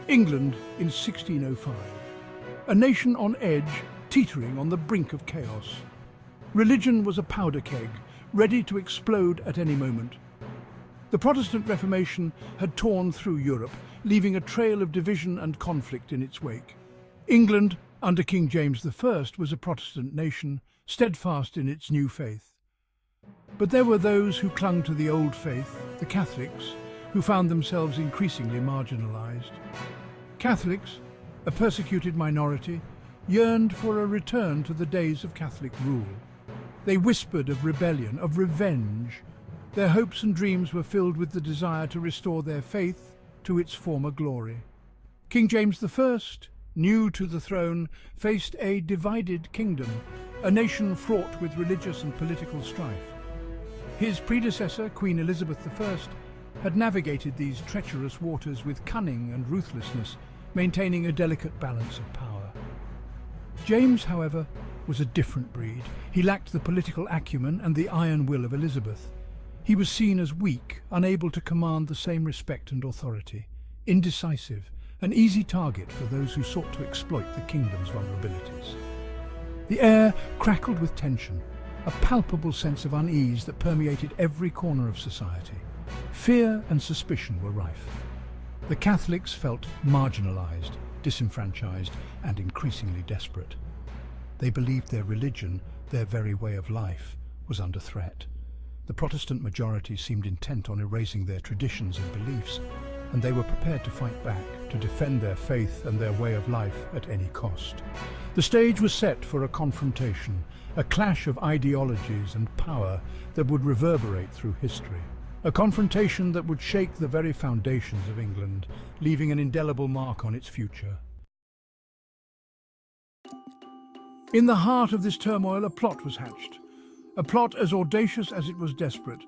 England in 1605. A nation on edge, teetering on the brink of chaos. Religion was a powder keg, ready to explode at any moment. The Protestant Reformation had torn through Europe, leaving a trail of division and conflict in its wake. England, under King James I, was a Protestant nation, steadfast in its new faith. But there were those who clung to the old faith, the Catholics, who found themselves increasingly marginalized. Catholics, a persecuted minority, yearned for a return to the days of Catholic rule. They whispered of rebellion, of revenge. Their hopes and dreams were filled with the desire to restore their faith to its former glory. King James I, new to the throne, faced a divided kingdom, a nation fraught with religious and political strife. His predecessor, Queen Elizabeth I, had navigated these treacherous waters with cunning and ruthlessness, maintaining a delicate balance of power. James, however, was a different breed. He lacked the political acumen and the iron will of Elizabeth. He was seen as weak, unable to command the same respect and authority, indecisive, an easy target for those who sought to exploit the kingdom's vulnerabilities. The air crackled with tension, a palpable sense of unease that permeated every corner of society. Fear and suspicion were rife. The Catholics felt marginalized, disenfranchised, and increasingly desperate. They believed their religion, their very way of life, was under threat. The Protestant majority seemed intent on erasing their traditions and beliefs, and they were prepared to fight back, to defend their faith and their way of life at any cost. The stage was set for a confrontation, a clash of ideologies and power that would reverberate through history. A confrontation that would shake the very foundations of England, leaving an indelible mark on its future. In the heart of this turmoil, a plot was hatched. A plot as audacious as it was desperate.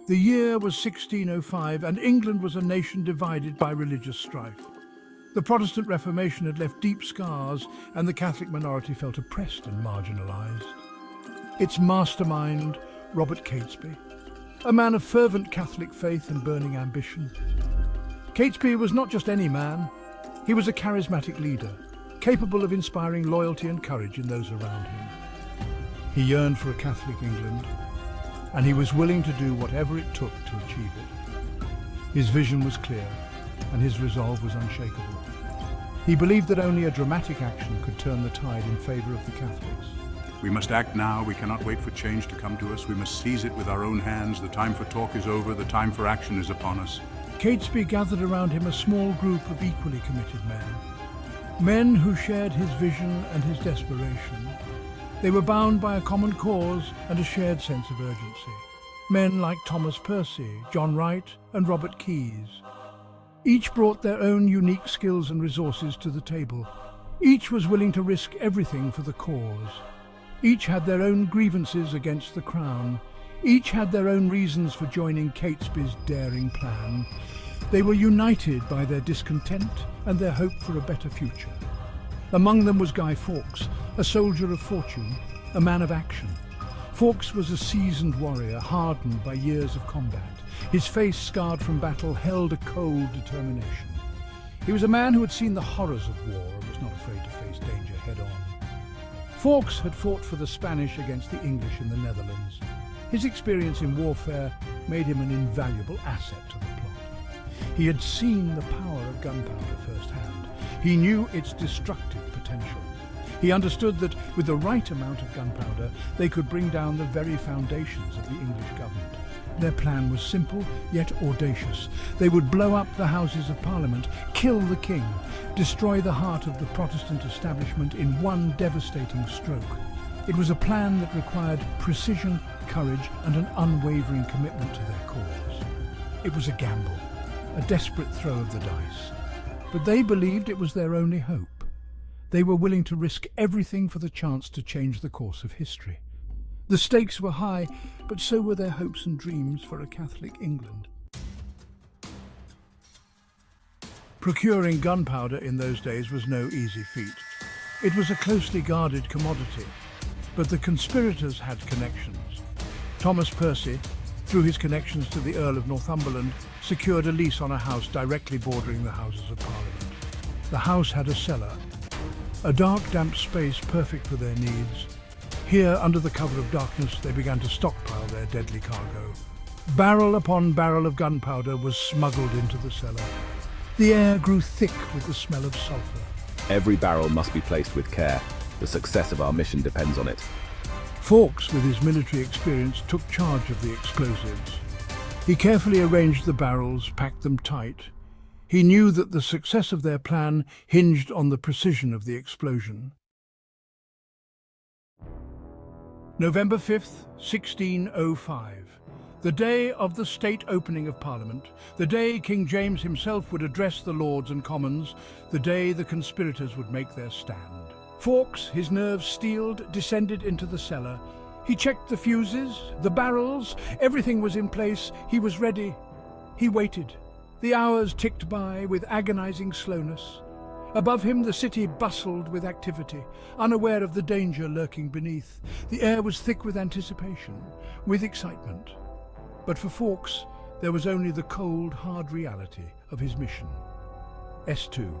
The year was 1605, and England was a nation divided by religious strife. The Protestant Reformation had left deep scars, and the Catholic minority felt oppressed and marginalized. Its mastermind, Robert Catesby, a man of fervent Catholic faith and burning ambition. Catesby was not just any man. He was a charismatic leader, capable of inspiring loyalty and courage in those around him. He yearned for a Catholic England, and he was willing to do whatever it took to achieve it. His vision was clear, and his resolve was unshakable. He believed that only a dramatic action could turn the tide in favor of the Catholics. We must act now. We cannot wait for change to come to us. We must seize it with our own hands. The time for talk is over. The time for action is upon us. Catesby gathered around him a small group of equally committed men. Men who shared his vision and his desperation. They were bound by a common cause and a shared sense of urgency. Men like Thomas Percy, John Wright, and Robert Keyes. Each brought their own unique skills and resources to the table. Each was willing to risk everything for the cause. Each had their own grievances against the crown. Each had their own reasons for joining Catesby's daring plan. They were united by their discontent and their hope for a better future. Among them was Guy Fawkes, a soldier of fortune, a man of action. Fawkes was a seasoned warrior, hardened by years of combat. His face, scarred from battle, held a cold determination. He was a man who had seen the horrors of war and was not afraid to face danger head-on. Fawkes had fought for the Spanish against the English in the Netherlands. His experience in warfare made him an invaluable asset to the plot. He had seen the power of gunpowder firsthand. He knew its destructive potential. He understood that with the right amount of gunpowder, they could bring down the very foundations of the English government. Their plan was simple, yet audacious. They would blow up the Houses of Parliament, kill the king, destroy the heart of the Protestant establishment in one devastating stroke. It was a plan that required precision, courage, and an unwavering commitment to their cause. It was a gamble, a desperate throw of the dice. But they believed it was their only hope. They were willing to risk everything for the chance to change the course of history. The stakes were high, but so were their hopes and dreams for a Catholic England. Procuring gunpowder in those days was no easy feat. It was a closely guarded commodity, but the conspirators had connections. Thomas Percy, through his connections to the Earl of Northumberland, secured a lease on a house directly bordering the Houses of Parliament. The house had a cellar, a dark, damp space perfect for their needs. Here, under the cover of darkness, they began to stockpile their deadly cargo. Barrel upon barrel of gunpowder was smuggled into the cellar. The air grew thick with the smell of sulfur. Every barrel must be placed with care. The success of our mission depends on it. Fawkes, with his military experience, took charge of the explosives. He carefully arranged the barrels, packed them tight. He knew that the success of their plan hinged on the precision of the explosion. November 5th, 1605. The day of the state opening of Parliament, the day King James himself would address the Lords and Commons, the day the conspirators would make their stand. Fawkes, his nerves steeled, descended into the cellar. He checked the fuses, the barrels, everything was in place. He was ready. He waited. The hours ticked by with agonizing slowness. Above him the city bustled with activity, unaware of the danger lurking beneath. The air was thick with anticipation, with excitement. But for Fawkes, there was only the cold, hard reality of his mission. S2.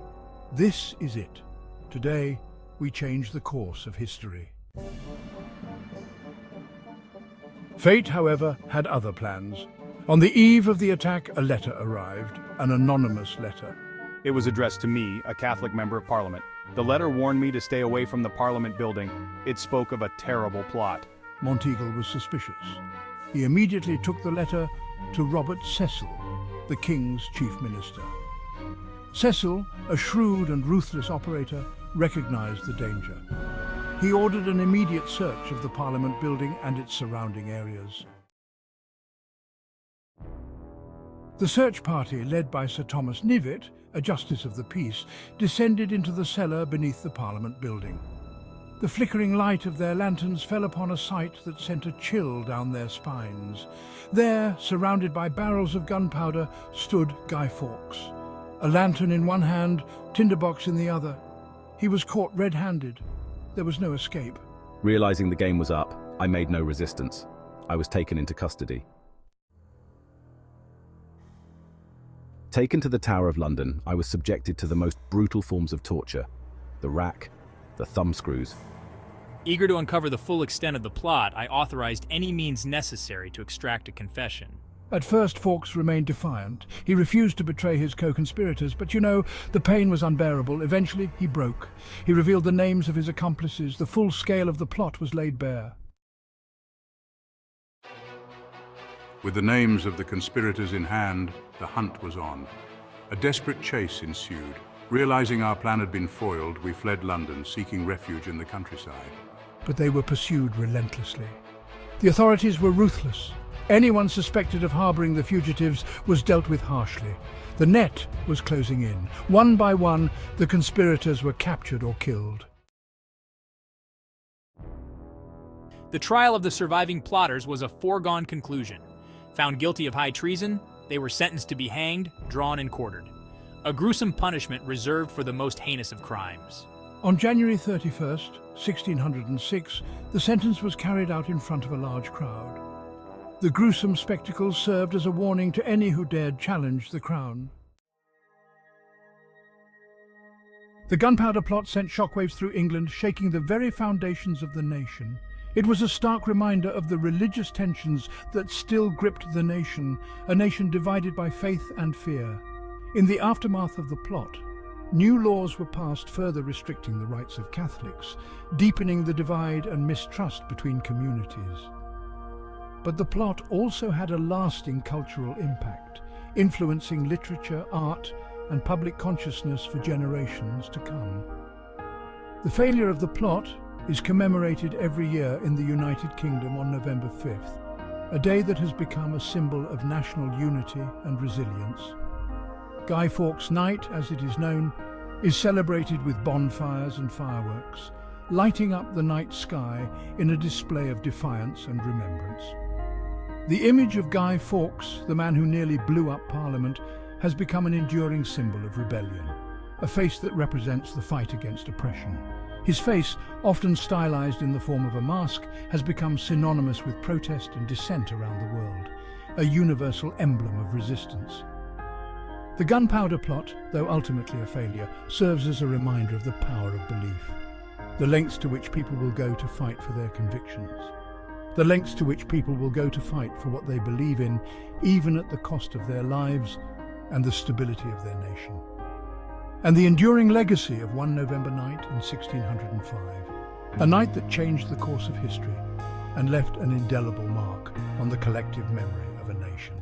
This is it. Today, we change the course of history. Fate, however, had other plans. On the eve of the attack, a letter arrived, an anonymous letter. It was addressed to me, a Catholic member of Parliament. The letter warned me to stay away from the Parliament building. It spoke of a terrible plot. Monteagle was suspicious. He immediately took the letter to Robert Cecil, the King's chief minister. Cecil, a shrewd and ruthless operator, recognized the danger. He ordered an immediate search of the Parliament building and its surrounding areas. The search party, led by Sir Thomas Knivet, a justice of the peace, descended into the cellar beneath the Parliament building. The flickering light of their lanterns fell upon a sight that sent a chill down their spines. There, surrounded by barrels of gunpowder, stood Guy Fawkes. A lantern in one hand, tinderbox in the other. He was caught red-handed. There was no escape. Realizing the game was up, I made no resistance. I was taken into custody. Taken to the Tower of London, I was subjected to the most brutal forms of torture. The rack, the thumbscrews. Eager to uncover the full extent of the plot, I authorized any means necessary to extract a confession. At first, Fawkes remained defiant. He refused to betray his co-conspirators, but the pain was unbearable. Eventually, he broke. He revealed the names of his accomplices. The full scale of the plot was laid bare. With the names of the conspirators in hand, the hunt was on. A desperate chase ensued. Realizing our plan had been foiled, we fled London, seeking refuge in the countryside. But they were pursued relentlessly. The authorities were ruthless. Anyone suspected of harboring the fugitives was dealt with harshly. The net was closing in. One by one, the conspirators were captured or killed. The trial of the surviving plotters was a foregone conclusion. Found guilty of high treason, they were sentenced to be hanged, drawn, and quartered. A gruesome punishment reserved for the most heinous of crimes. On January 31st, 1606, the sentence was carried out in front of a large crowd. The gruesome spectacle served as a warning to any who dared challenge the crown. The gunpowder plot sent shockwaves through England, shaking the very foundations of the nation. It was a stark reminder of the religious tensions that still gripped the nation, a nation divided by faith and fear. In the aftermath of the plot, new laws were passed further restricting the rights of Catholics, deepening the divide and mistrust between communities. But the plot also had a lasting cultural impact, influencing literature, art, and public consciousness for generations to come. The failure of the plot is commemorated every year in the United Kingdom on November 5th, a day that has become a symbol of national unity and resilience. Guy Fawkes Night, as it is known, is celebrated with bonfires and fireworks, lighting up the night sky in a display of defiance and remembrance. The image of Guy Fawkes, the man who nearly blew up Parliament, has become an enduring symbol of rebellion, a face that represents the fight against oppression. His face, often stylized in the form of a mask, has become synonymous with protest and dissent around the world, a universal emblem of resistance. The Gunpowder Plot, though ultimately a failure, serves as a reminder of the power of belief. The lengths to which people will go to fight for their convictions. The lengths to which people will go to fight for what they believe in, even at the cost of their lives and the stability of their nation. And the enduring legacy of one November night in 1605, a night that changed the course of history and left an indelible mark on the collective memory of a nation.